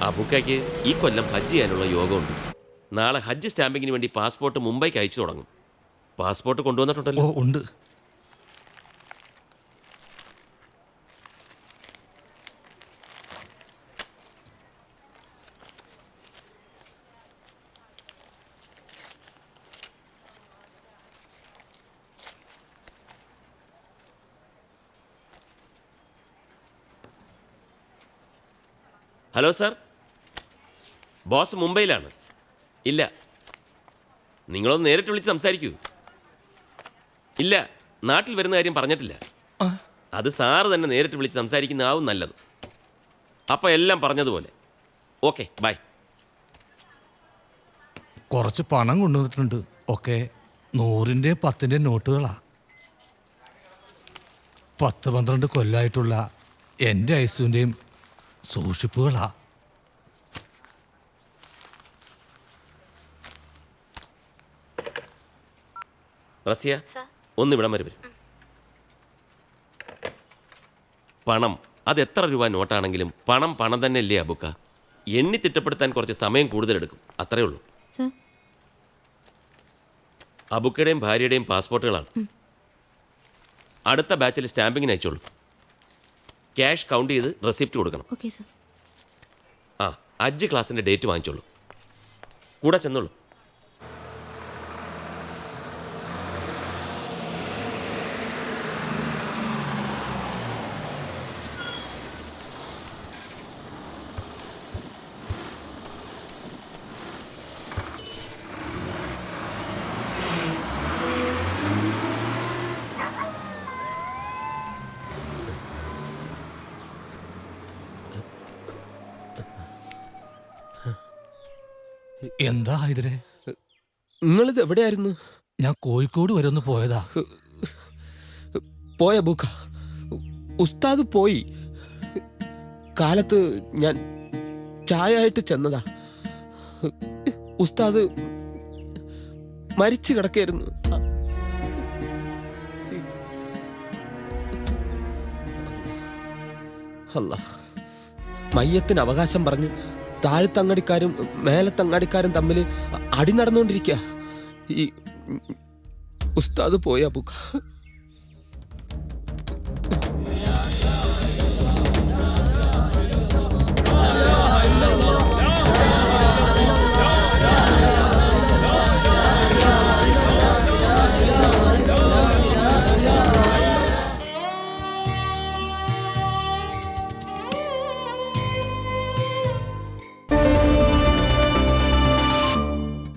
അബുക്കയ്ക്ക് ഈ കൊല്ലം ഹജ്ജ് ചെയ്യാനുള്ള യോഗമുണ്ട്. നാളെ ഹജ്ജ് സ്റ്റാമ്പിങ്ങിന് വേണ്ടി പാസ്പോർട്ട് മുംബൈക്ക് അയച്ചു തുടങ്ങും. പാസ്പോർട്ട് കൊണ്ടുവന്നിട്ടുണ്ടല്ലോ? ഉണ്ട്. ഹലോ സാർ, ബോസ് മുംബൈയിലാണ്. ഇല്ല, നിങ്ങളൊന്ന് നേരിട്ട് വിളിച്ച് സംസാരിക്കൂ. ഇല്ല, നാട്ടിൽ വരുന്ന കാര്യം പറഞ്ഞിട്ടില്ല. അത് സാറ് തന്നെ നേരിട്ട് വിളിച്ച് സംസാരിക്കുന്നതാവും നല്ലത്. അപ്പോൾ എല്ലാം പറഞ്ഞതുപോലെ. Okay, bye. കുറച്ച് പണം കൊണ്ടുവന്നിട്ടുണ്ട്. ഒക്കെ 100-ൻ്റെ 10-ൻ്റെ നോട്ടുകളാ. 10-12 കൊല്ലമായിട്ടുള്ള എൻ്റെ ഐസുവിൻ്റെയും സൂക്ഷിപ്പുകളാ. റസിയ, ഒന്നിവിടം വരെ വരും. പണം അത് എത്ര രൂപ നോട്ടാണെങ്കിലും പണം പണം തന്നെ അല്ലേ അബുക്ക? എണ്ണി തിട്ടപ്പെടുത്താൻ കുറച്ച് സമയം കൂടുതലെടുക്കും, അത്രേ ഉള്ളൂ. അബുക്കയുടെയും ഭാര്യയുടെയും പാസ്പോർട്ടുകളാണ്. അടുത്ത ബാച്ചിൽ സ്റ്റാമ്പിങ്ങിന് അയച്ചോളൂ. ക്യാഷ് കൗണ്ട് ചെയ്ത് റെസിപ്റ്റ് കൊടുക്കണം. ആ, ഹജ്ജ് ക്ലാസിൻ്റെ ഡേറ്റ് വാങ്ങിച്ചോളൂ. കൂടെ ചെന്നോളൂ. എന്താ ഇതിനെ? നിങ്ങളിത് എവിടെയായിരുന്നു? ഞാൻ കോഴിക്കോട് വരെ ഒന്ന് പോയതാ. പോയ ബുക്ക ഉസ്താദ് പോയി. കാലത്ത് ഞാൻ ചായ ആയിട്ട് ചെന്നതാ. ഉസ്താദ് മരിച്ചു കിടക്കായിരുന്നു. അല്ലാ, മയ്യത്തിന് അവകാശം പറഞ്ഞ് താഴത്തങ്ങാടിക്കാരും മേലത്തങ്ങാടിക്കാരും തമ്മിൽ അടി നടന്നുകൊണ്ടിരിക്കുക. ഈ ഉസ്താദ് പോയ ബുക്ക